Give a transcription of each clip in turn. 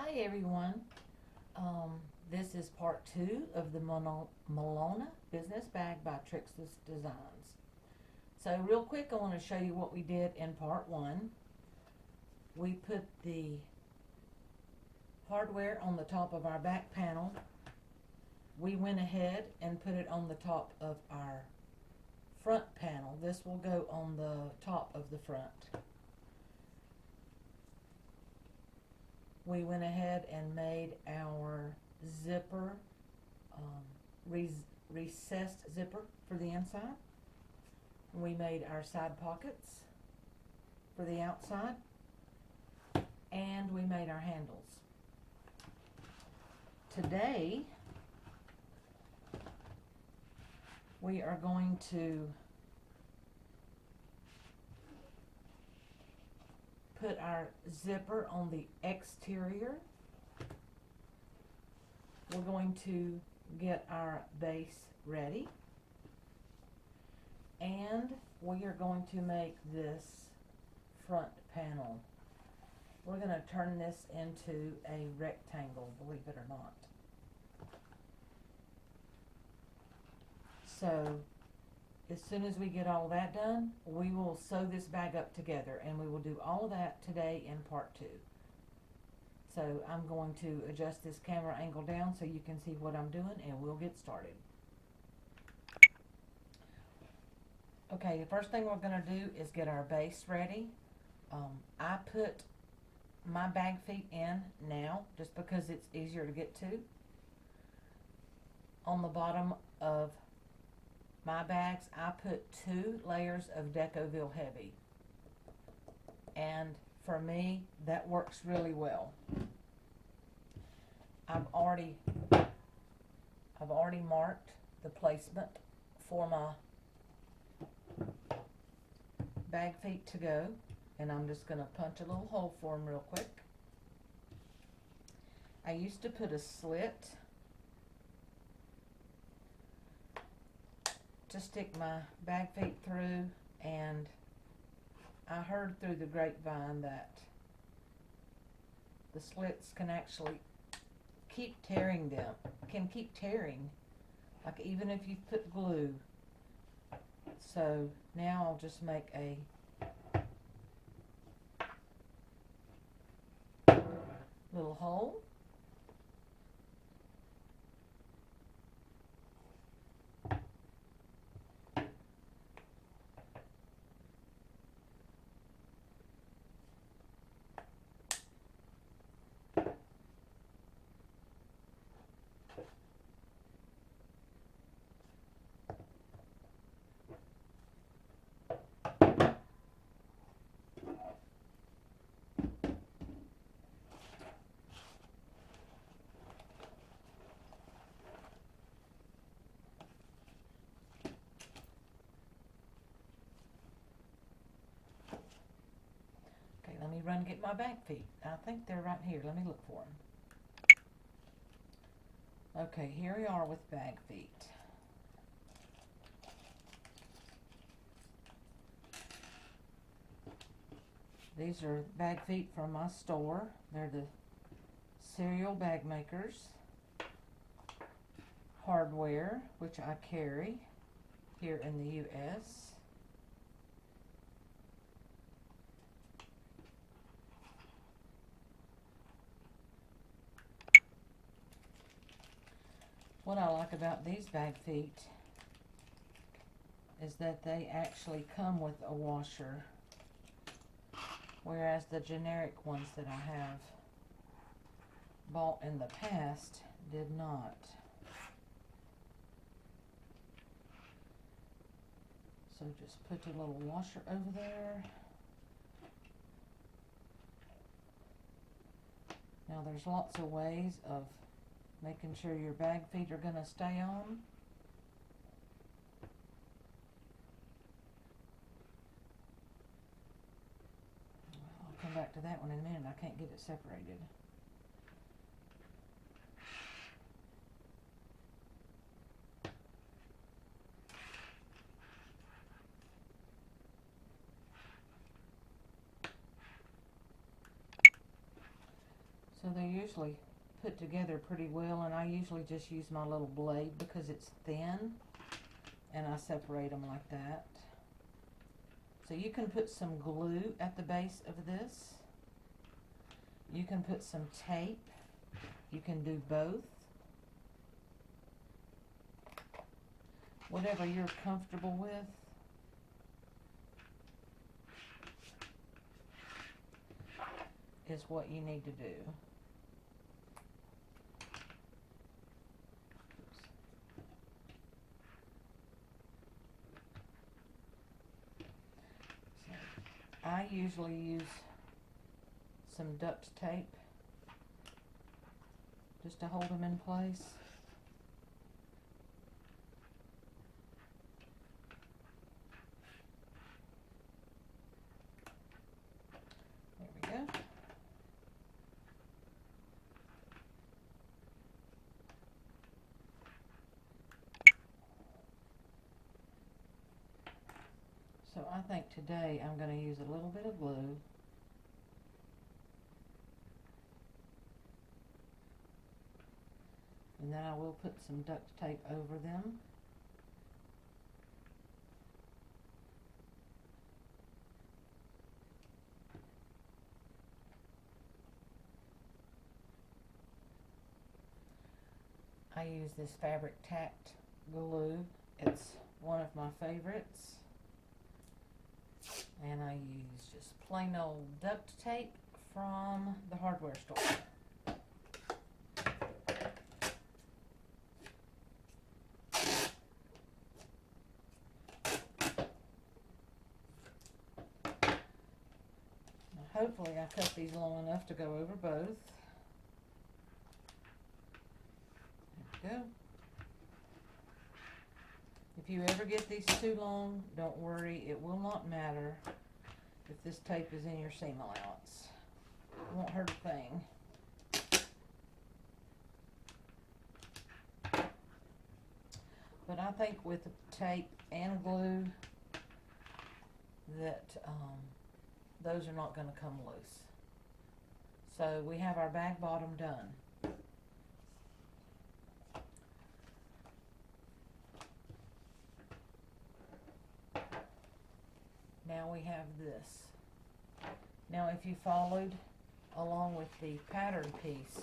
Hi everyone. This is part 2 of the Melona Business Bag by Trix's Designs. So real quick, I want to show you what we did in part 1. We put the hardware on the top of our back panel. We went ahead and put it on the top of our front panel. This will go on the top of the front. We went ahead and made our zipper, recessed zipper for the inside. We made our side pockets for the outside, and we made our handles. Today, we are going to put our zipper on the exterior. We're going to get our base ready, and we are going to make this front panel. We're going to turn this into a rectangle, believe it or not. So as soon as we get all that done, we will sew this bag up together, and we will do all of that today in part 2. So I'm going to adjust this camera angle down so you can see what I'm doing, and we'll get started. Okay, the first thing we're going to do is get our base ready. I put my bag feet in now just because it's easier to get to. On the bottom of my bags, I put 2 layers of Decoville Heavy, and for me that works really well. I've already marked the placement for my bag feet to go, and I'm just going to punch a little hole for them real quick. I used to put a slit to stick my bag feet through, and I heard through the grapevine that the slits can actually keep tearing like even if you put glue. So now I'll just make a little hole. Let me run and get my bag feet. I think they're right here. Let me look for them. Okay, here we are with bag feet. These are bag feet from my store. They're the Cereal Bag Makers hardware, which I carry here in the U.S. What I like about these bag feet is that they actually come with a washer, whereas the generic ones that I have bought in the past did not. So just put a little washer over there. Now there's lots of ways of making sure your bag feet are going to stay on. I'll come back to that one in a minute. I can't get it separated. So there usually put together pretty well, and I usually just use my little blade because it's thin, and I separate them like that. So you can put some glue at the base of this. You can put some tape. You can do both. Whatever you're comfortable with. Is what you need to do. So I usually use some duct tape just to hold them in place. There we go. So I think today I'm going to use a little bit of glue. And then I will put some duct tape over them. I use this fabric Tact glue. It's one of my favorites. And I use just plain old duct tape from the hardware store. Now hopefully I cut these long enough to go over both. There we go. If you ever get these too long, don't worry, it will not matter if this tape is in your seam allowance. It won't hurt a thing. But I think with tape and glue that those are not going to come loose. So we have our bag bottom done. Now we have this. Now if you followed along with the pattern piece,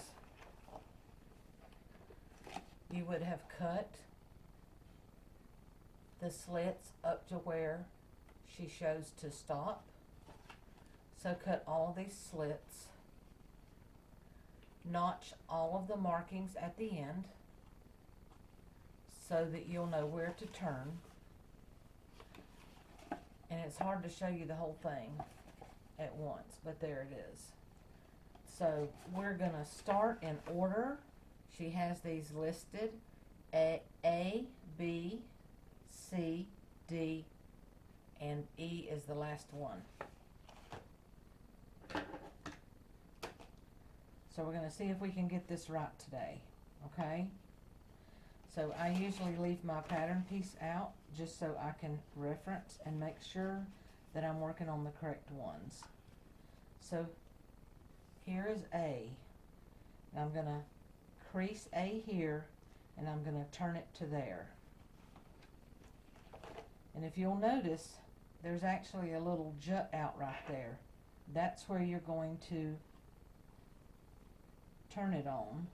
you would have cut the slits up to where she shows to stop. So cut all these slits, notch all of the markings at the end so that you'll know where to turn. And it's hard to show you the whole thing at once, but there it is. So we're going to start in order. She has these listed. A, B, C, D, and E is the last one. So we're going to see if we can get this right today, okay? So I usually leave my pattern piece out just so I can reference and make sure that I'm working on the correct ones. So here is A. And I'm going to crease A here, and I'm going to turn it to there. And if you'll notice, there's actually a little jut out right there. That's where you're going to turn it on.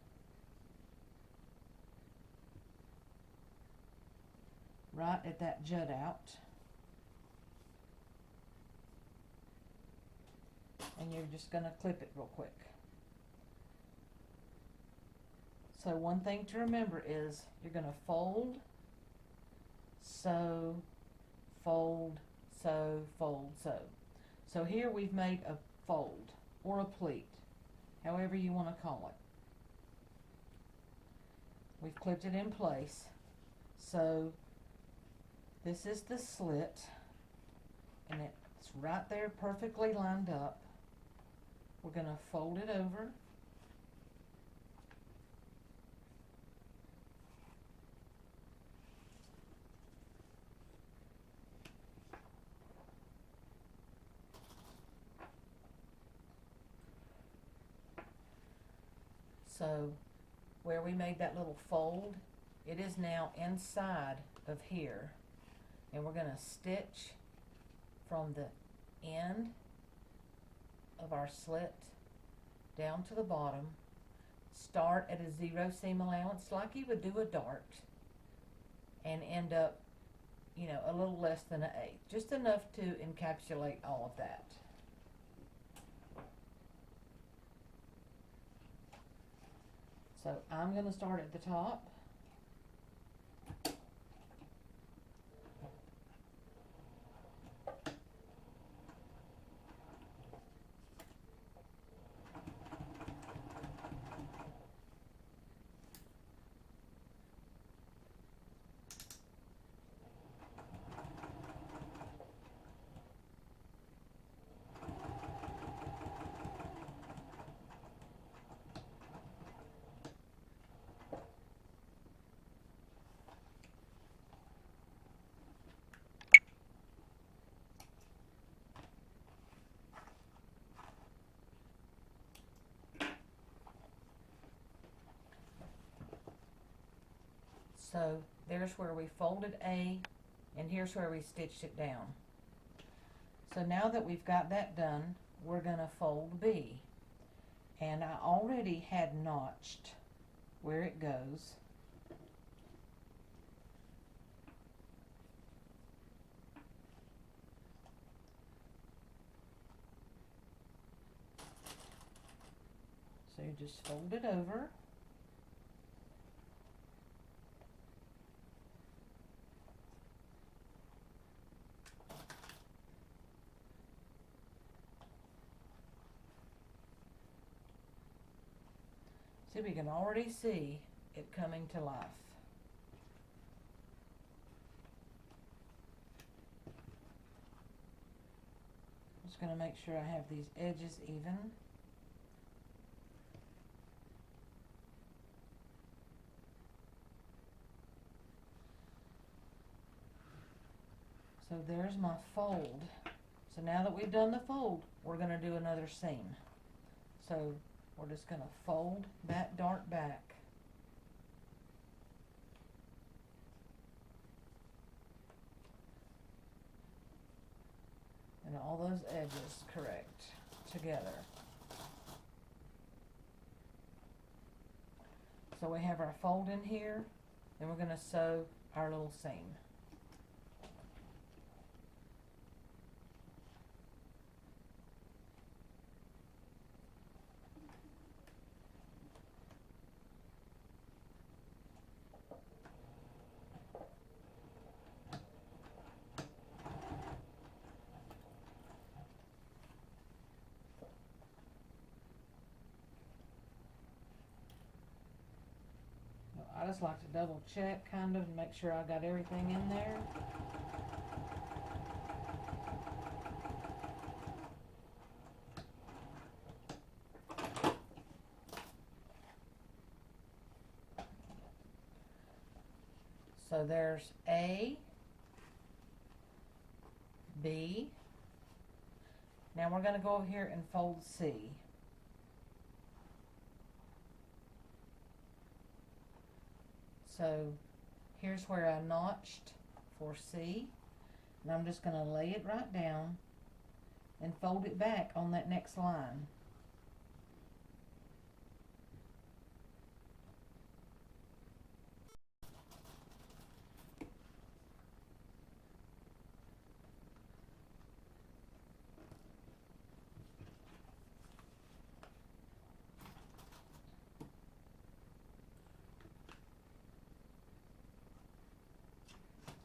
Right at that jut out. And you're just going to clip it real quick. So one thing to remember is you're going to fold, sew, fold, sew, fold, sew. So here we've made a fold or a pleat, however you want to call it. We've clipped it in place. So this is the slit, and it's right there perfectly lined up. We're going to fold it over. So where we made that little fold, it is now inside of here, and we're going to stitch from the end of our slit down to the bottom. Start at a 0 seam allowance like you would do a dart, and end up, you know, a little less than an 1/8, just enough to encapsulate all of that. So I'm going to start at the top. So there's where we folded A, and here's where we stitched it down. So now that we've got that done, we're going to fold B. And I already had notched where it goes. So you just fold it over. See, we can already see it coming to life. Just going to make sure I have these edges even. So there's my fold. So now that we've done the fold, we're going to do another seam. So we're just going to fold that dart back. And all those edges correct together. So we have our fold in here, then we're going to sew our little seam. I just like to double check kind of and make sure I got everything in there. So there's A, B. Now we're going to go over here and fold C. So here's where I notched for C, and I'm just going to lay it right down and fold it back on that next line.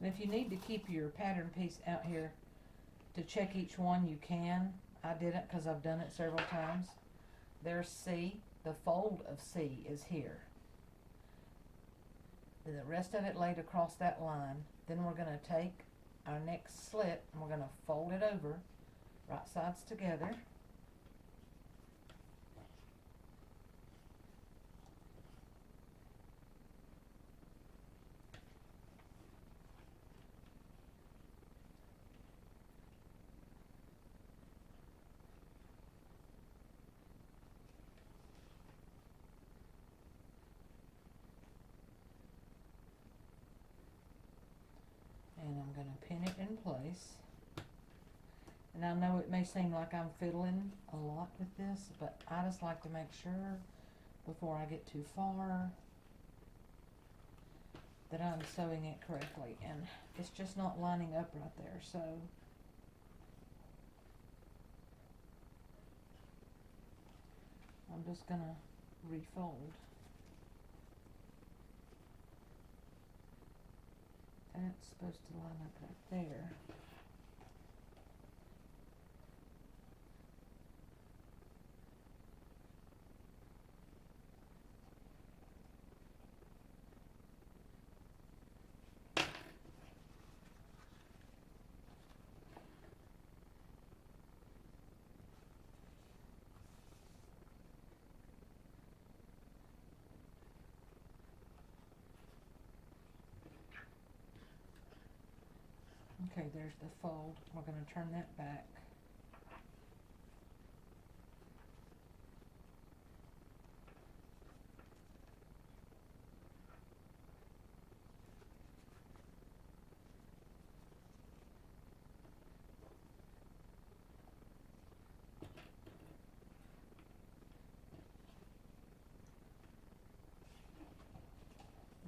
And if you need to keep your pattern piece out here to check each one, you can. I didn't because I've done it several times. There's C. The fold of C is here. Then the rest of it laid across that line. Then we're going to take our next slit and we're going to fold it over, right sides together. I'm going to pin it in place. And I know it may seem like I'm fiddling a lot with this, but I just like to make sure before I get too far that I'm sewing it correctly, and it's just not lining up right there, so I'm just gonna refold. That's supposed to line up right there. Okay, there's the fold. We're going to turn that back.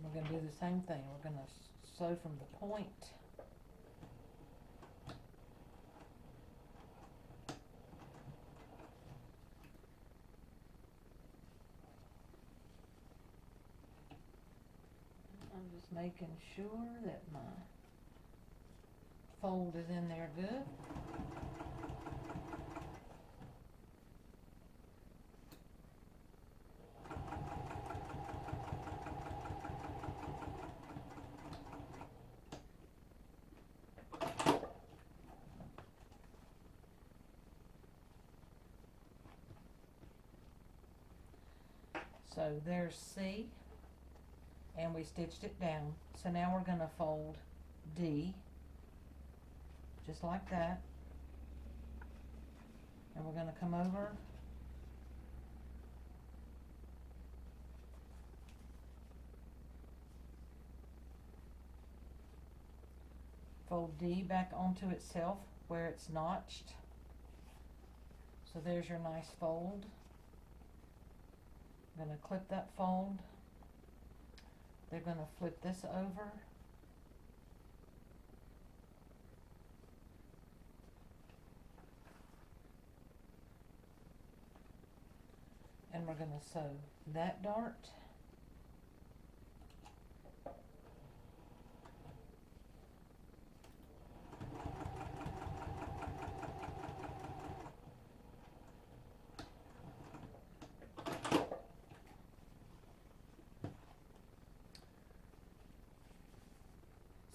We're going to do the same thing. We're going to sew from the point. I'm just making sure that my fold is in there good. So there's C, and we stitched it down. So now we're going to fold D, just like that. And we're going to come over fold D back onto itself where it's notched. So there's your nice fold. I'm going to clip that fold. They're going to flip this over. And we're going to sew that dart.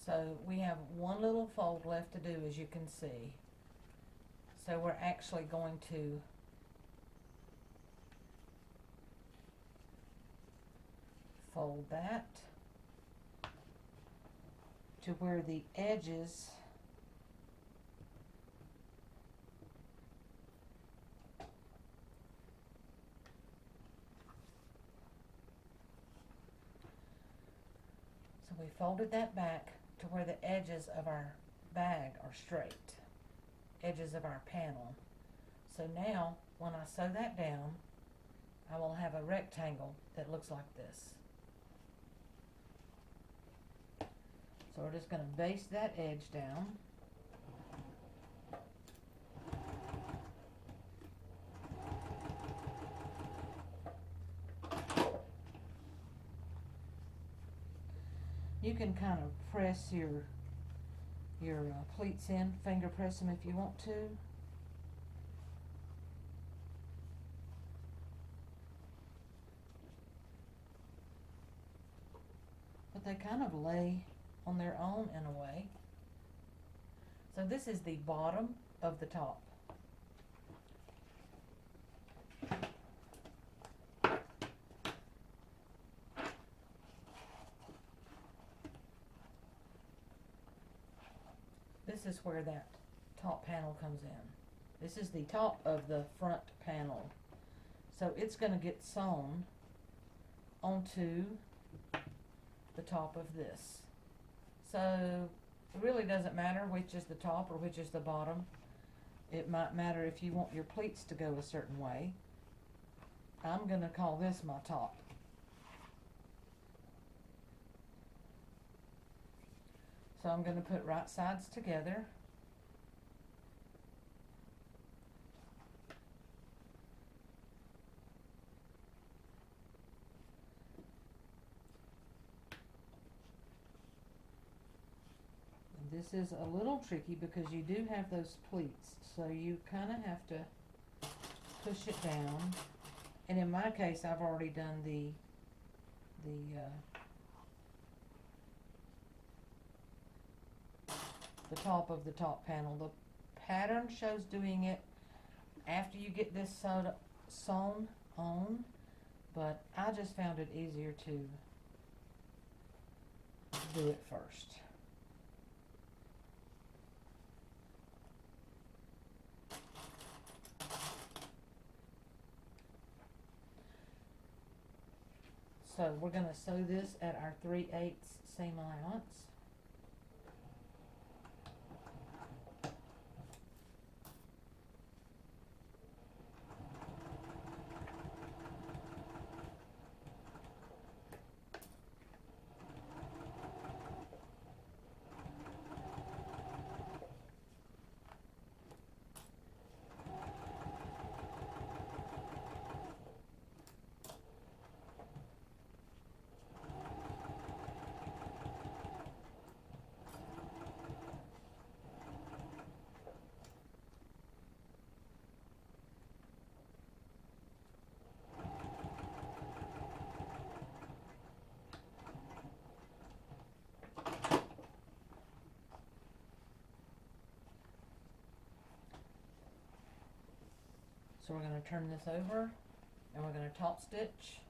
So we have one little fold left to do, as you can see. So we're actually going to fold that to where the edges so we folded that back to where the edges of our bag are straight, edges of our panel. So now when I sew that down, I will have a rectangle that looks like this. So we're just going to base that edge down. You can kind of press your pleats in, finger press them if you want to. But they kind of lay on their own in a way. So this is the bottom of the top. This is where that top panel comes in. This is the top of the front panel. So it's going to get sewn onto the top of this. So It really doesn't matter which is the top or which is the bottom. It might matter if you want your pleats to go a certain way. I'm going to call this my top. So I'm going to put right sides together. And this is a little tricky because you do have those pleats, so you kind of have to push it down. And in my case, I've already done the top of the top panel. The pattern shows doing it after you get this sewn on, but I just found it easier to do it first. So we're going to sew this at our 3/8 seam allowance. So we're going to turn this over and we're going to top stitch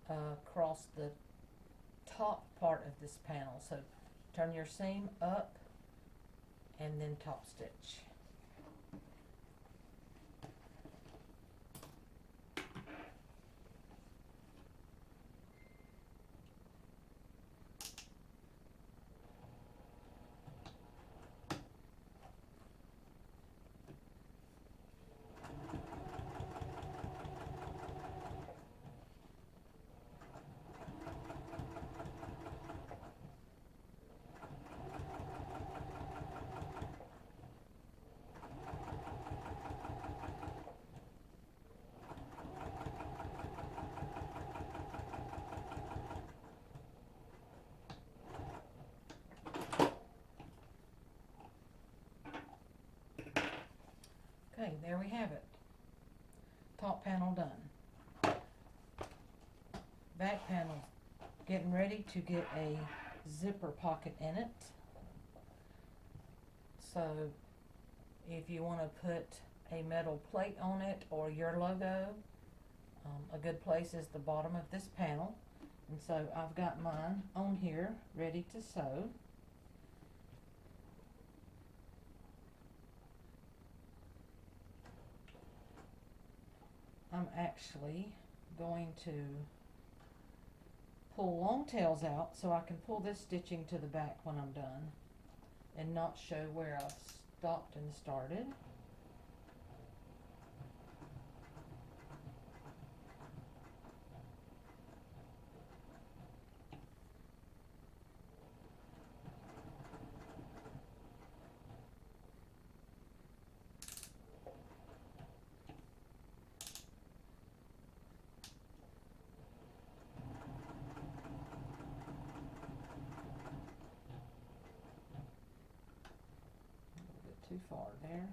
across the top part of this panel. So turn your seam up and then top stitch. Okay, there we have it. Top panel done. Back panel, getting ready to get a zipper pocket in it. So if you want to put a metal plate on it or your logo, a good place is the bottom of this panel. And so I've got mine on here ready to sew. I'm actually going to pull long tails out so I can pull this stitching to the back when I'm done and not show where I've stopped and started. Too far there.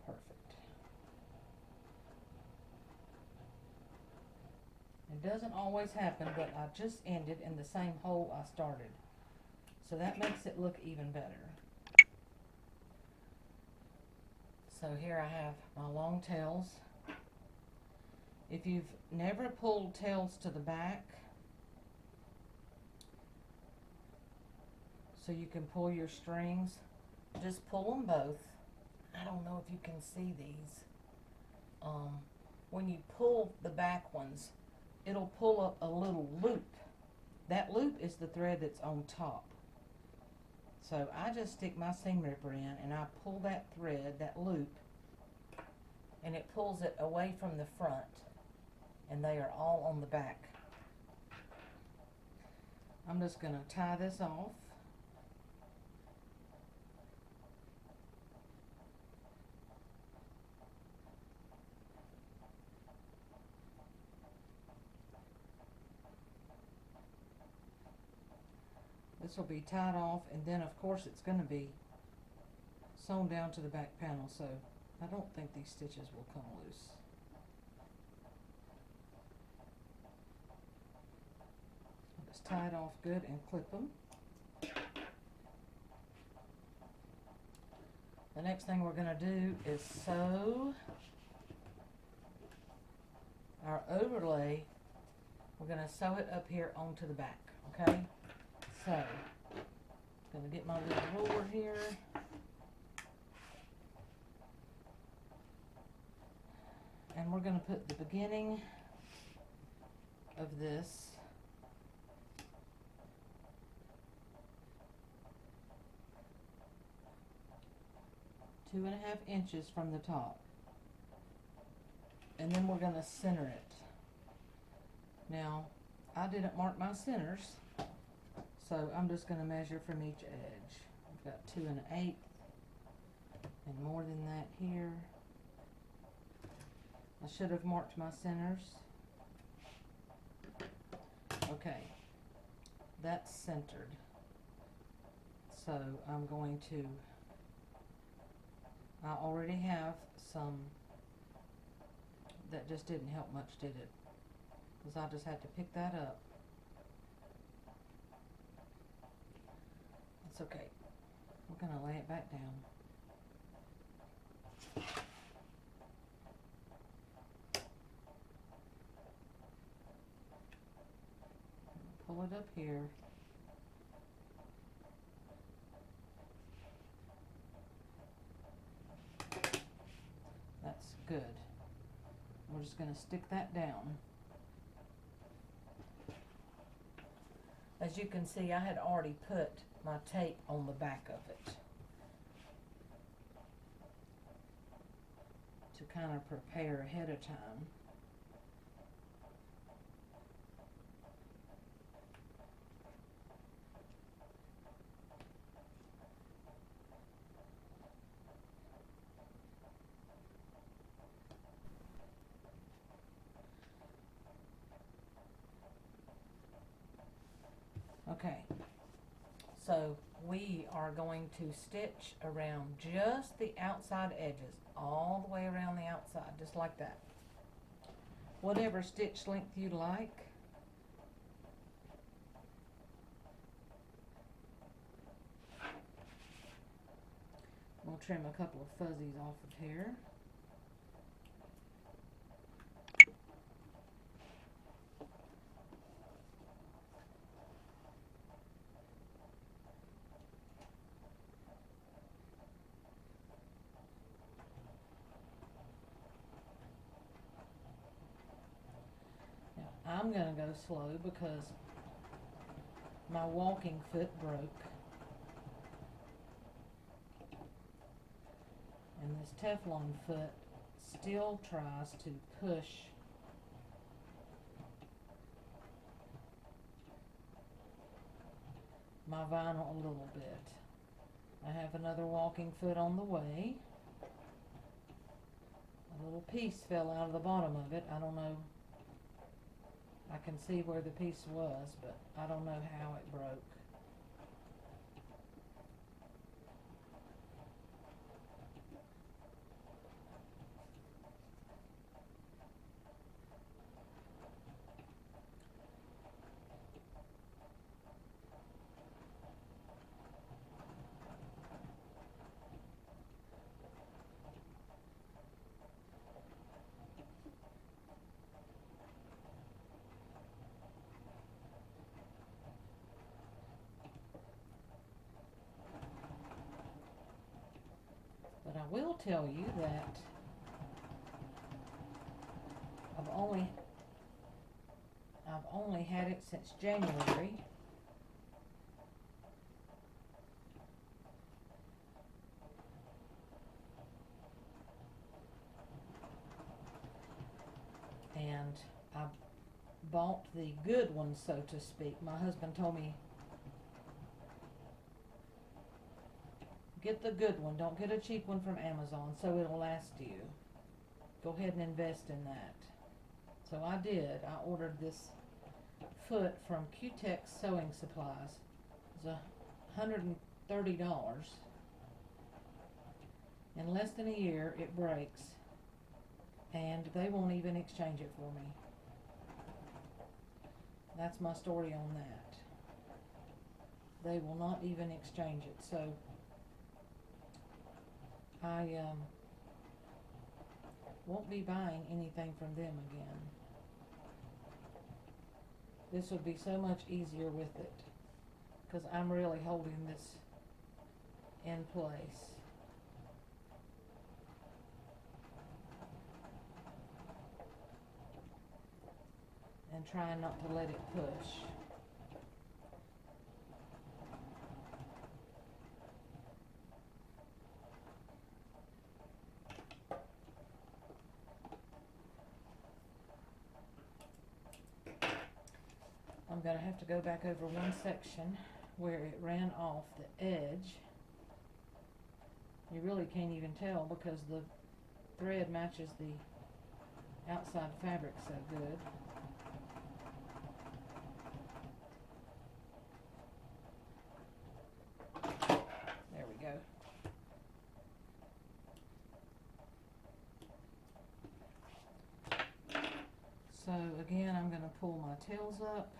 Perfect. It doesn't always happen, but I just ended in the same hole I started. So that makes it look even better. So here I have my long tails. If you've never pulled tails to the back, so you can pull your strings, just pull them both. I don't know if you can see these. when you pull the back ones, it'll pull up a little loop. That loop is the thread that's on top. So I just stick my seam ripper in and I pull that thread, that loop, and it pulls it away from the front, and they are all on the back. I'm just going to tie this off. This will be tied off, and then of course it's going to be sewn down to the back panel, so I don't think these stitches will come loose. Just tie it off good and clip them. The next thing we're going to do is sew our overlay. We're going to sew it up here onto the back, okay? So, I'm going to get my little ruler here. And we're going to put the beginning of this two and a half inches from the top. And then we're going to center it. Now, I didn't mark my centers, so I'm just going to measure from each edge. I've got 2 1/8 and more than that here. I should have marked my centers. Okay, that's centered. So I'm going to, I already have some, that just didn't help much, did it? Because I just had to pick that up. It's okay. We're going to lay it back down. Pull it up here. That's good. We're just going to stick that down. As you can see, I had already put my tape on the back of it to kind of prepare ahead of time. Okay, so we are going to stitch around just the outside edges, all the way around the outside, just like that. Whatever stitch length you like. We'll trim a couple of fuzzies off of here. I'm going to go slow because my walking foot broke. And this Teflon foot still tries to push my vinyl a little bit. I have another walking foot on the way. A little piece fell out of the bottom of it. I don't know. I can see where the piece was, but I don't know how it broke. But I will tell you that only had it since January. And I bought the good one, so to speak. My husband told me, get the good one, don't get a cheap one from Amazon, so it'll last you. Go ahead and invest in that. So I did. I ordered this foot from Q-Tex Sewing Supplies. It was $130. In less than a year, it breaks, and they won't even exchange it for me. That's my story on that. They will not even exchange it. So I won't be buying anything from them again. This would be so much easier with it, because I'm really holding this in place. And trying not to let it push. I'm going to have to go back over one section where it ran off the edge. You really can't even tell because the thread matches the outside fabric so good. There we go. So again, I'm going to pull my tails up.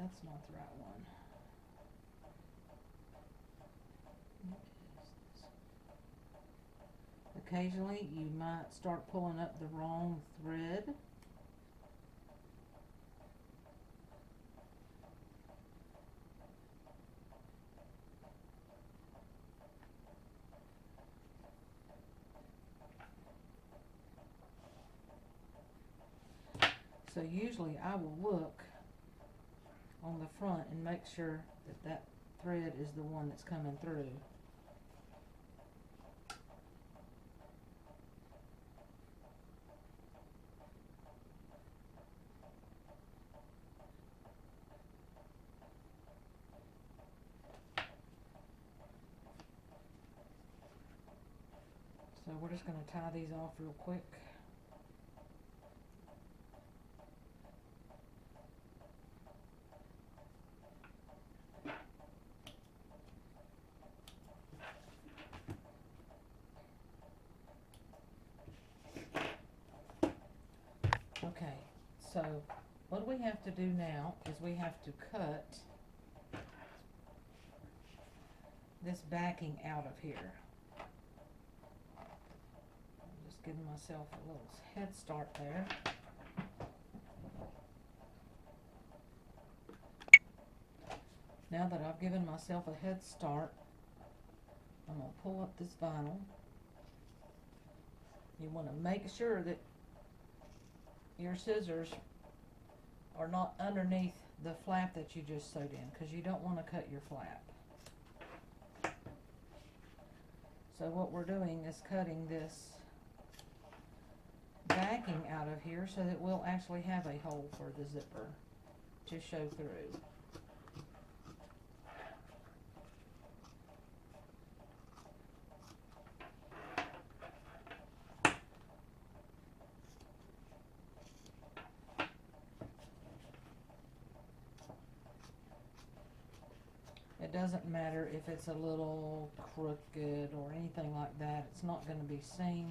That's not the right one. What is this? Occasionally you might start pulling up the wrong thread. So usually I will look on the front and make sure that that thread is the one that's coming through. So we're just going to tie these off real quick. Okay, so what we have to do now is we have to cut this backing out of here. I'm just giving myself a little head start there. Now that I've given myself a head start, I'm going to pull up this vinyl. You want to make sure that your scissors are not underneath the flap that you just sewed in, because you don't want to cut your flap. So what we're doing is cutting this backing out of here so that we'll actually have a hole for the zipper to show through. It doesn't matter if it's a little crooked or anything like that. It's not going to be seen.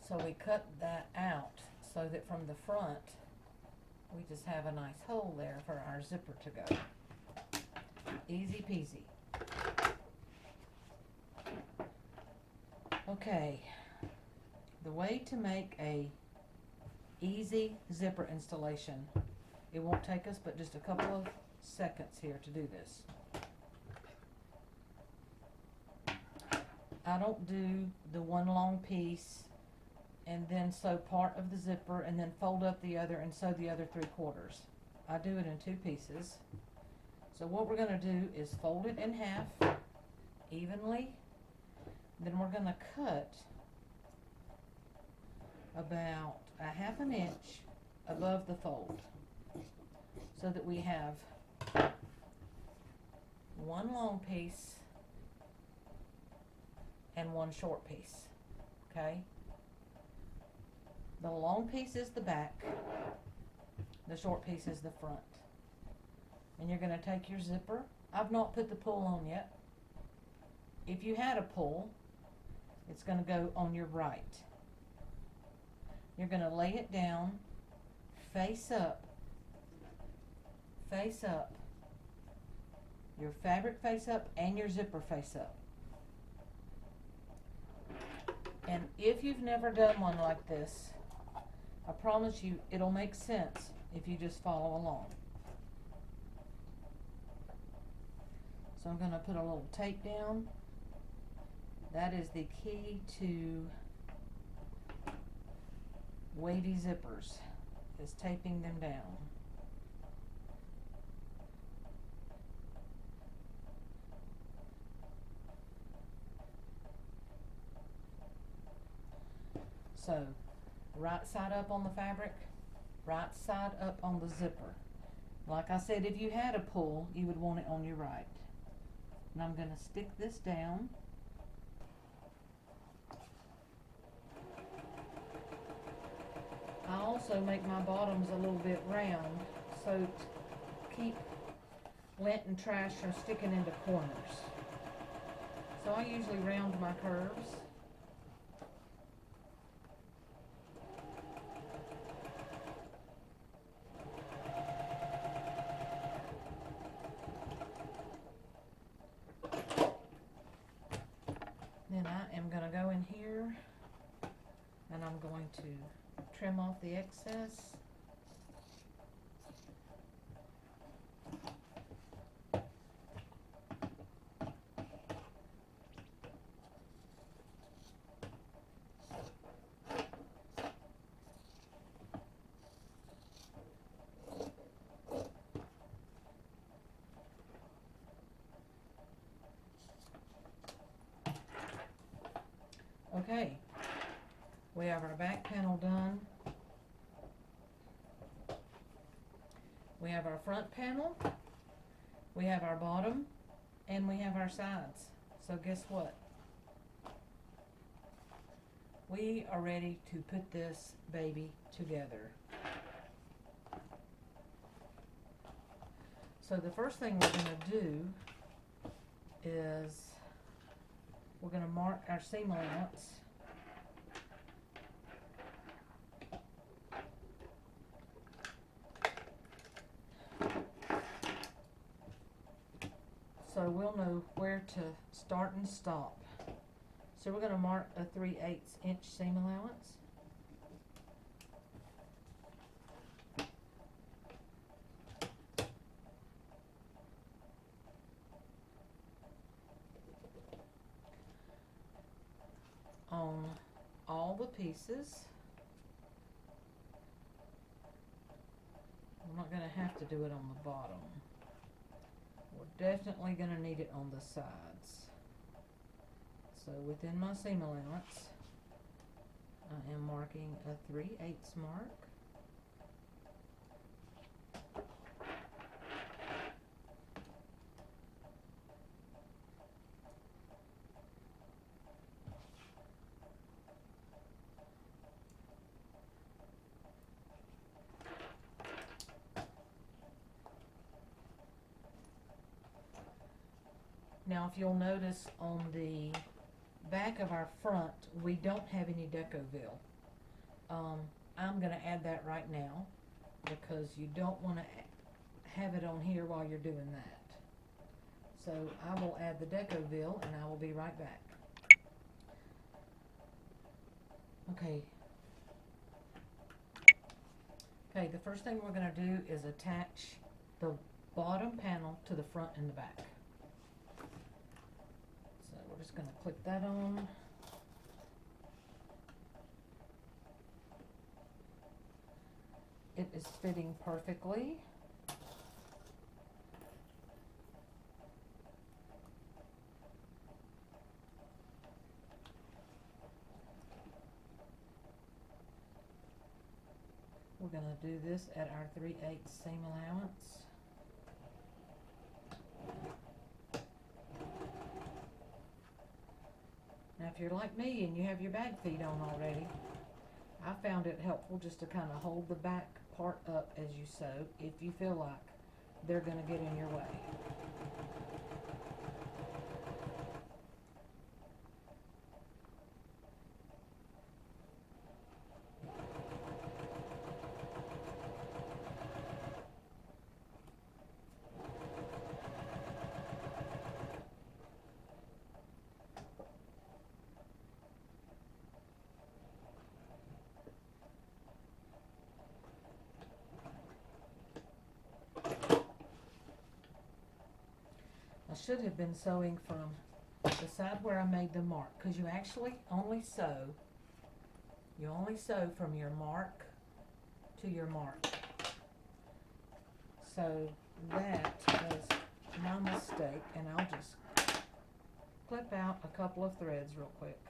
So we cut that out so that from the front we just have a nice hole there for our zipper to go. Easy peasy. Okay, the way to make a easy zipper installation, it won't take us but just a couple of seconds here to do this. I don't do the one long piece and then sew part of the zipper and then fold up the other and sew the other 3/4. I do it in 2 pieces. So what we're going to do is fold it in half evenly. Then we're going to cut about a 1/2 inch above the fold so that we have one long piece and one short piece. Okay? The long piece is the back, the short piece is the front. And you're going to take your zipper. I've not put the pull on yet. If you had a pull, it's going to go on your right. You're going to lay it down, face up, your fabric face up and your zipper face up. And if you've never done one like this, I promise you it'll make sense if you just follow along. So I'm going to put a little tape down. That is the key to wavy zippers, is taping them down. So, right side up on the fabric, right side up on the zipper. Like I said, if you had a pull, you would want it on your right. And I'm going to stick this down. I also make my bottoms a little bit round so to keep lint and trash from sticking into corners. So I usually round my curves. Then I am going to go in here and I'm going to trim off the excess. Okay, we have our back panel done. We have our front panel, we have our bottom, and we have our sides. So guess what? We are ready to put this baby together. So the first thing we're going to do is we're going to mark our seam allowance. So we'll know where to start and stop. So we're going to mark a 3/8 inch seam allowance. On all the pieces. I'm not going to have to do it on the bottom. We're definitely going to need it on the sides. So within my seam allowance, I am marking a 3/8 mark. Now, if you'll notice on the back of our front, we don't have any Decoville. I'm going to add that right now because you don't want to have it on here while you're doing that. So I will add the Decoville and I will be right back. Okay. Okay, the first thing we're going to do is attach the bottom panel to the front and the back. So we're just going to click that on. It is fitting perfectly. We're going to do this at our 3/8 seam allowance. Now if you're like me and you have your bag feet on already, I found it helpful just to kind of hold the back part up as you sew if you feel like they're going to get in your way. I should have been sewing from the side where I made the mark, because you actually only sew from your mark to your mark. So that was my mistake, and I'll just clip out a couple of threads real quick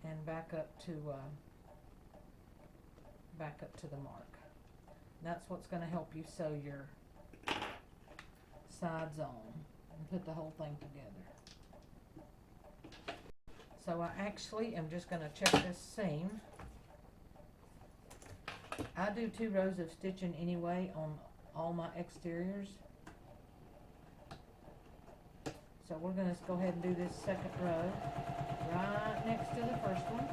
and back up to the mark. That's what's going to help you sew your sides on and put the whole thing together. So I actually am just going to check this seam. I do 2 rows of stitching anyway on all my exteriors. So we're going to go ahead and do this second row right next to the first one.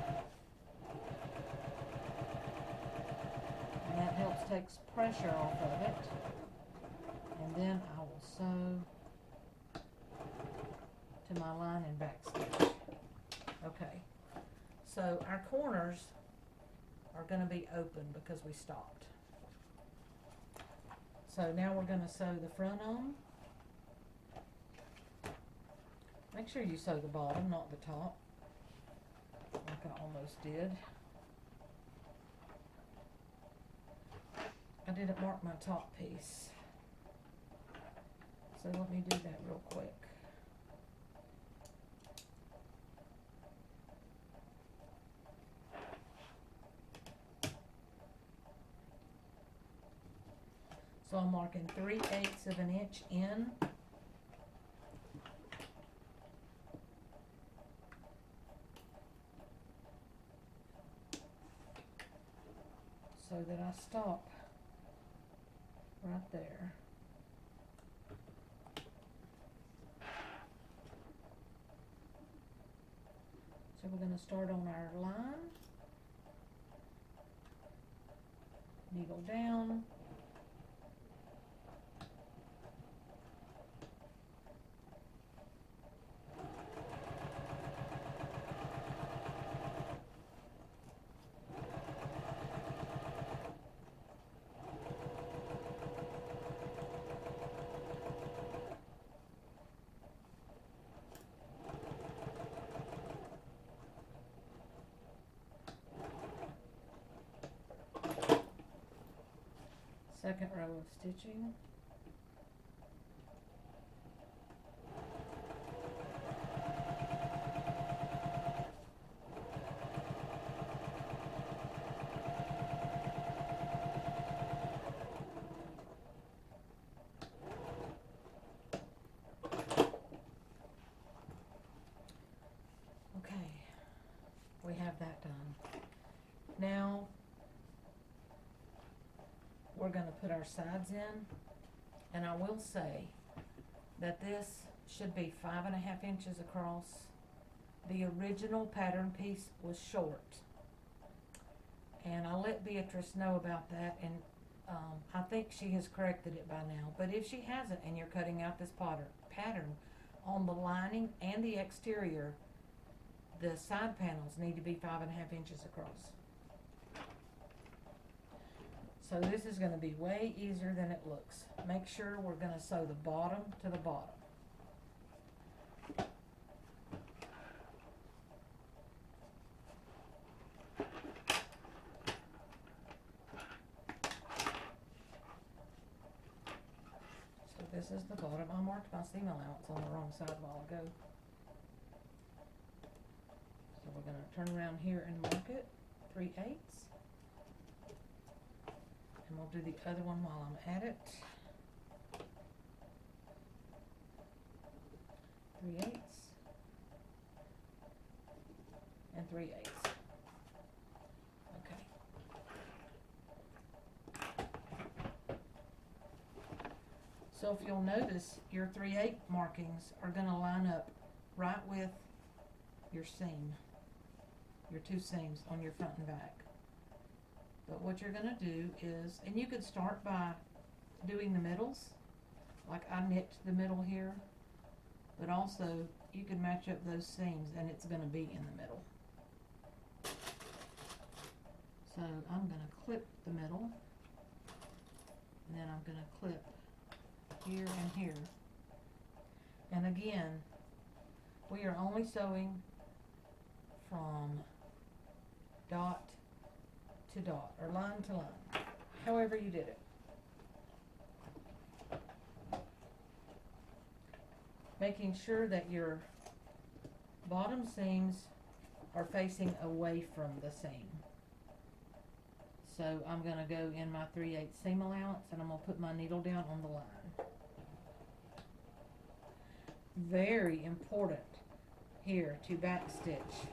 And that helps take pressure off of it. And then I will sew to my line and back stitch. Okay, so our corners are going to be open because we stopped. So now we're going to sew the front on. Make sure you sew the bottom, not the top, like I almost did. I didn't mark my top piece. So let me do that real quick. So I'm marking 3/8 of an inch in. So that I stop right there. So we're going to start on our line, needle down, second row of stitching. Okay, we have that done. Now we're going to put our sides in, and I will say that this should be 5.5 inches across. The original pattern piece was short, and I let Beatrice know about that, and I think she has corrected it by now. But if she hasn't, and you're cutting out this pattern on the lining and the exterior, the side panels need to be 5.5 inches across. So this is going to be way easier than it looks. Make sure we're going to sew the bottom to the bottom. So this is the bottom. I marked my seam allowance on the wrong side a while ago. So we're going to turn around here and mark it 3/8. And we'll do the other one while I'm at it. 3/8 and 3/8. Okay. So if you'll notice, your 3/8 markings are going to line up right with your seam, your two seams on your front and back. But what you're going to do is, and you could start by doing the middles, like I nicked the middle here, but also you can match up those seams and it's going to be in the middle. So I'm going to clip the middle, and then I'm going to clip here and here. And again, we are only sewing from dot to dot, or line to line, however you did it. Making sure that your bottom seams are facing away from the seam. So I'm going to go in my 3/8 seam allowance, and I'm going to put my needle down on the line. Very important here to back stitch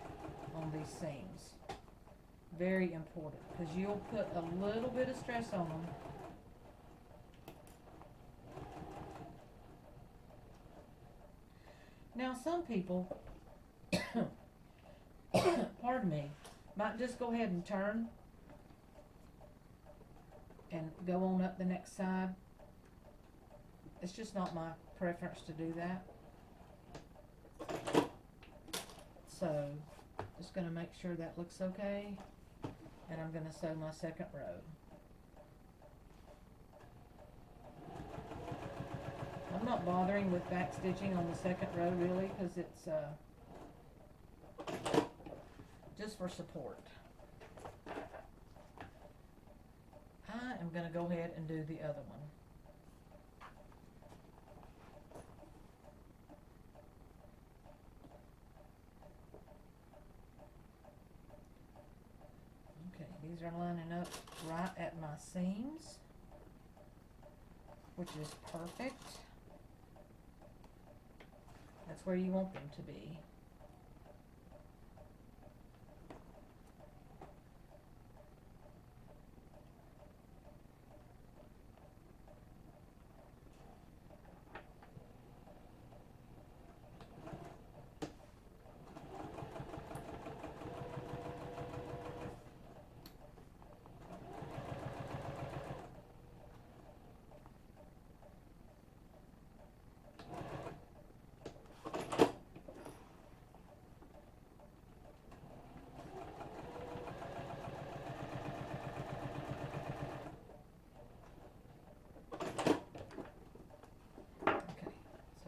on these seams. Very important, because you'll put a little bit of stress on them. Now some people, pardon me, might just go ahead and turn and go on up the next side. It's just not my preference to do that. So, just going to make sure that looks okay. And I'm going to sew my second row. I'm not bothering with back stitching on the second row really, because it's just for support. I am going to go ahead and do the other one. Okay, these are lining up right at my seams, which is perfect. That's where you want them to be.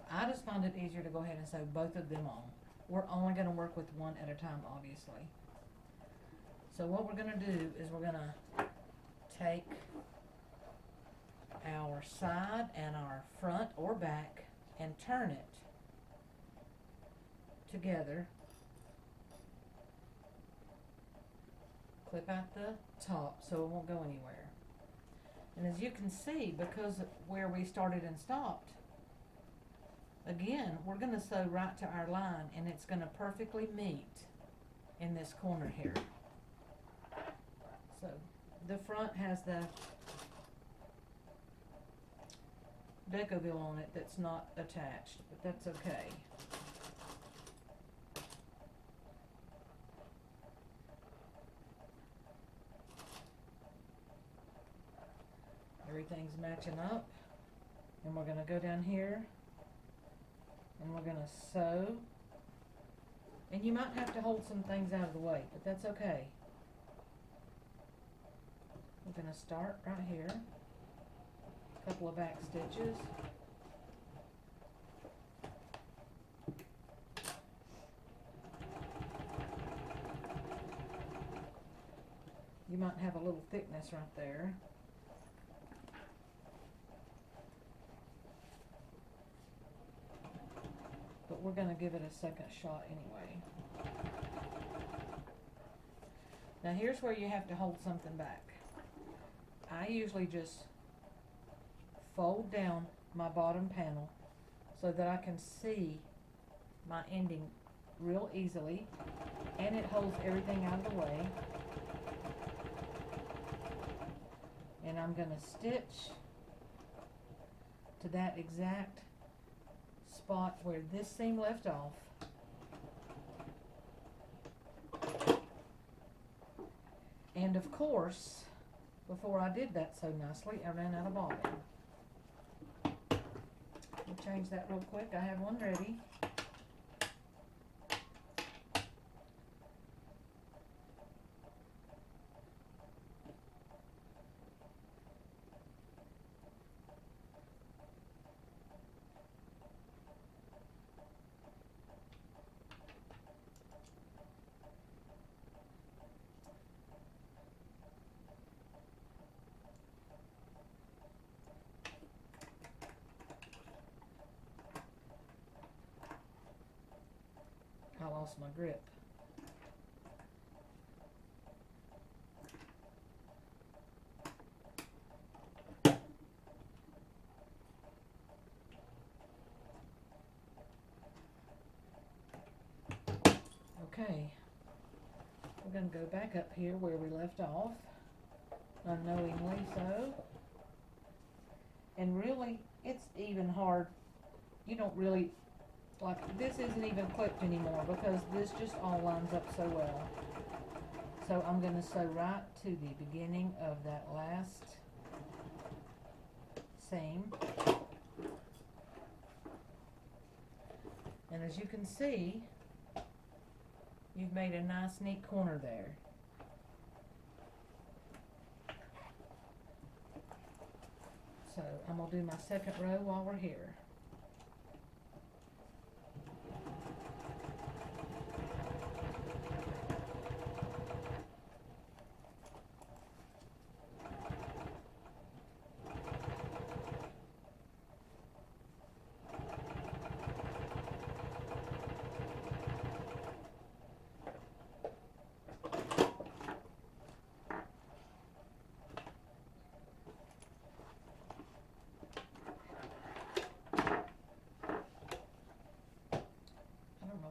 I just find it easier to go ahead and sew both of them on. We're only going to work with one at a time, obviously. So what we're going to do is we're going to take our side and our front or back and turn it together. Clip out the top so it won't go anywhere. And as you can see, because of where we started and stopped, again, we're going to sew right to our line, and it's going to perfectly meet in this corner here. So the front has the decoville on it that's not attached, but that's okay. Everything's matching up, and we're going to go down here and we're going to sew And you might have to hold some things out of the way, but that's okay. We're going to start right here. A couple of back stitches. You might have a little thickness right there. But we're going to give it a second shot anyway. Now here's where you have to hold something back. I usually just fold down my bottom panel so that I can see my ending real easily, and it holds everything out of the way. And I'm going to stitch to that exact spot where this seam left off. And of course, before I did that so nicely, I ran out of bobbin. We'll change that real quick. I have one ready. I lost my grip. Okay, we're going to go back up here where we left off, unknowingly so. And really, it's even hard. You don't really, like, this isn't even clipped anymore because this just all lines up so well. So I'm going to sew right to the beginning of that last seam. And as you can see, you've made a nice neat corner there. So I'm going to do my second row while we're here.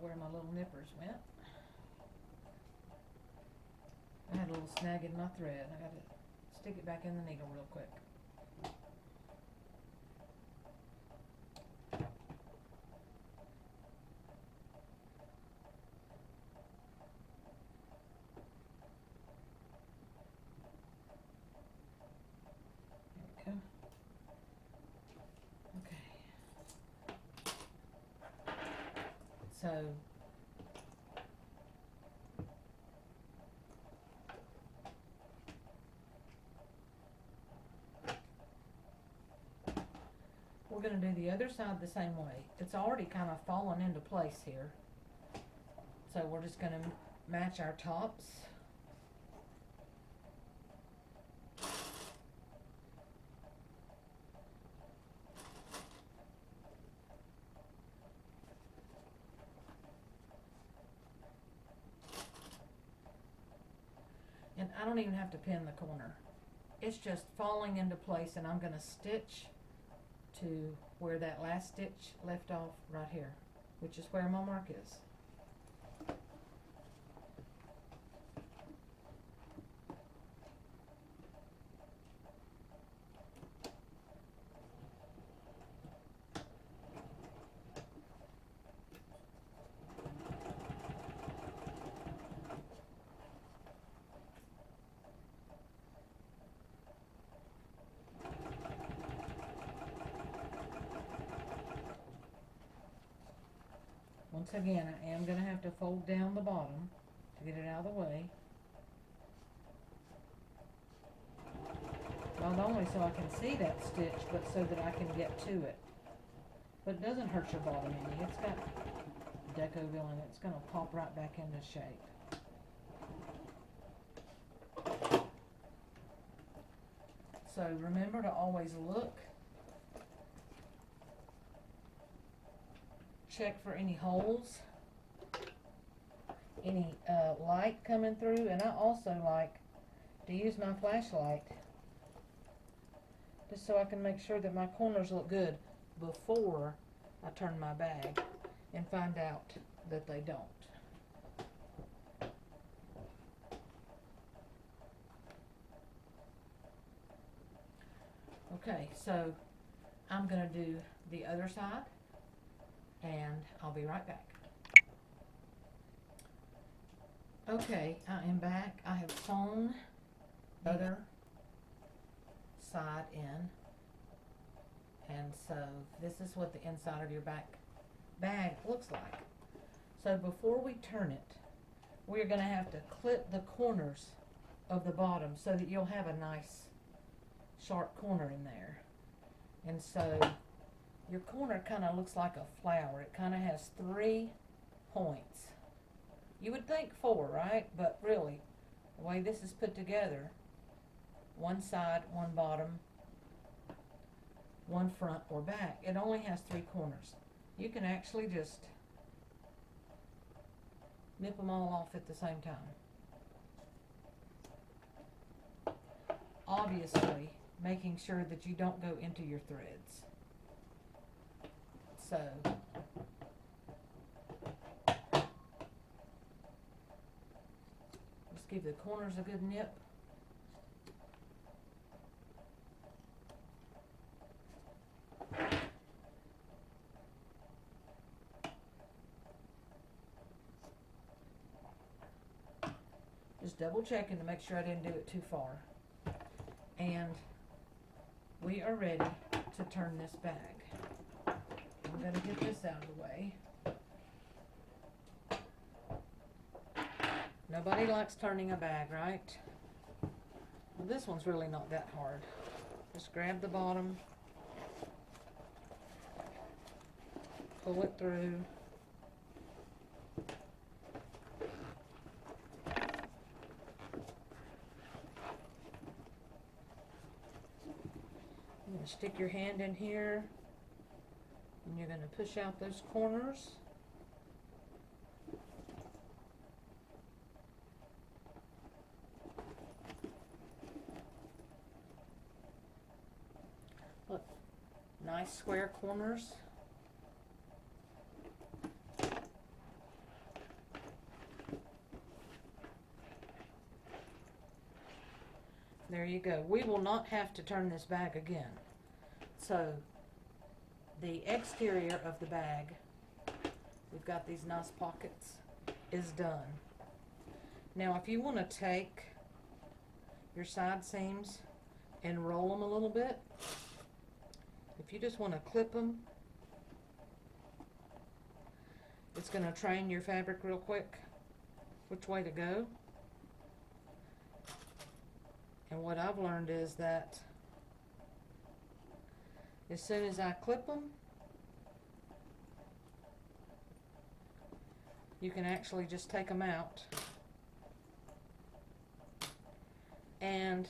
Where my little nippers went. I had a little snag in my thread. I got to stick it back in the needle real quick. There we go. So we're going to do the other side the same way. It's already kind of fallen into place here. So we're just going to match our tops. And I don't even have to pin the corner. It's just falling into place, and I'm going to stitch to where that last stitch left off right here, which is where my mark is. once again, I am going to have to fold down the bottom to get it out of the way. Not only so I can see that stitch, but so that I can get to it. But it doesn't hurt your bottom any. It's got Decoville in it. It's going to pop right back into shape. So remember to always look. Check for any holes, any light coming through, and I also like to use my flashlight just so I can make sure that my corners look good before I turn my bag and find out that they don't. Okay, so I'm going to do the other side, and I'll be right back. Okay, I am back. I have sewn the other side in, and so this is what the inside of your bag looks like. So before we turn it, we're going to have to clip the corners of the bottom so that you'll have a nice sharp corner in there. And so your corner kind of looks like a flower. It kind of has 3 points. You would think 4, right? But really, the way this is put together, one side, one bottom, one front or back, it only has 3 corners. You can actually just nip them all off at the same time. Obviously, making sure that you don't go into your threads. So, just give the corners a good nip. Just double checking to make sure I didn't do it too far. And we are ready to turn this bag. I'm going to get this out of the way. Nobody likes turning a bag, right? Well, this one's really not that hard. Just grab the bottom, pull it through. You're going to stick your hand in here, and you're going to push out those corners. Look, nice square corners. There you go. We will not have to turn this bag again. So, the exterior of the bag, we've got these nice pockets, is done. Now, if you want to take your side seams and roll them a little bit, if you just want to clip them, it's going to train your fabric real quick which way to go. And what I've learned is that as soon as I clip them, you can actually just take them out, and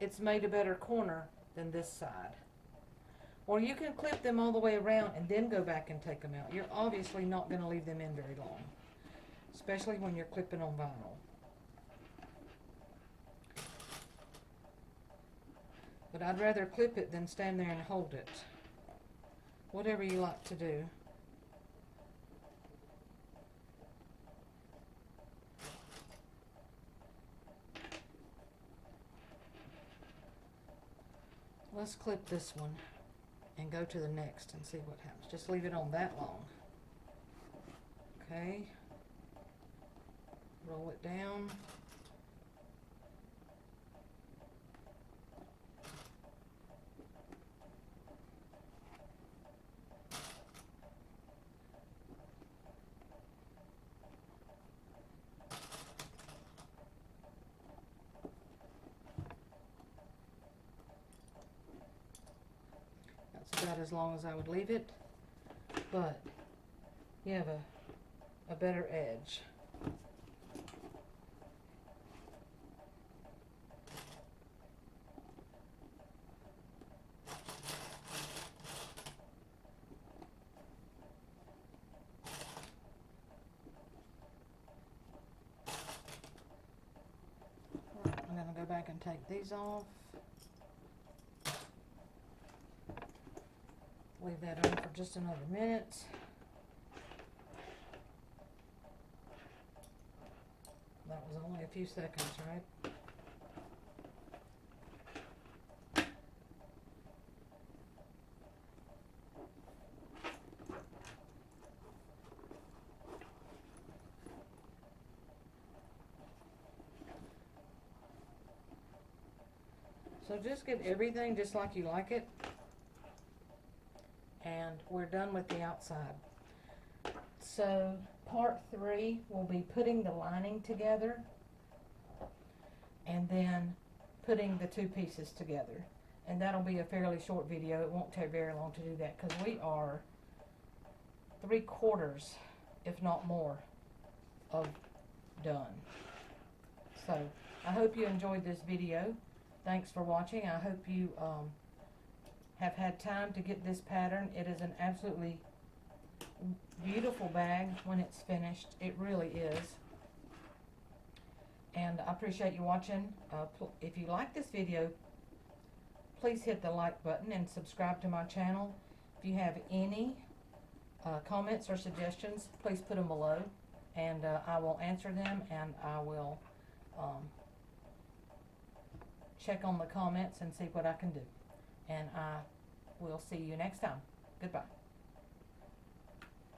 it's made a better corner than this side. Or you can clip them all the way around and then go back and take them out. You're obviously not going to leave them in very long, especially when you're clipping on vinyl. But I'd rather clip it than stand there and hold it. Whatever you like to do. Let's clip this one and go to the next and see what happens. Just leave it on that long. Okay. Roll it down. as long as I would leave it, but you have a better edge. I'm going to go back and take these off. Leave that on for just another minute. That was only a few seconds, right? So just get everything just like you like it. And we're done with the outside. So part 3 will be putting the lining together and then putting the two pieces together. And that'll be a fairly short video. It won't take very long to do that because we are 3/4, if not more, of done. So I hope you enjoyed this video. Thanks for watching. I hope you have had time to get this pattern. It is an absolutely beautiful bag when it's finished. It really is. And I appreciate you watching. If you like this video, please hit the like button and subscribe to my channel. If you have any comments or suggestions, please put them below, and I will answer them, and I will check on the comments and see what I can do. And I will see you next time. Goodbye.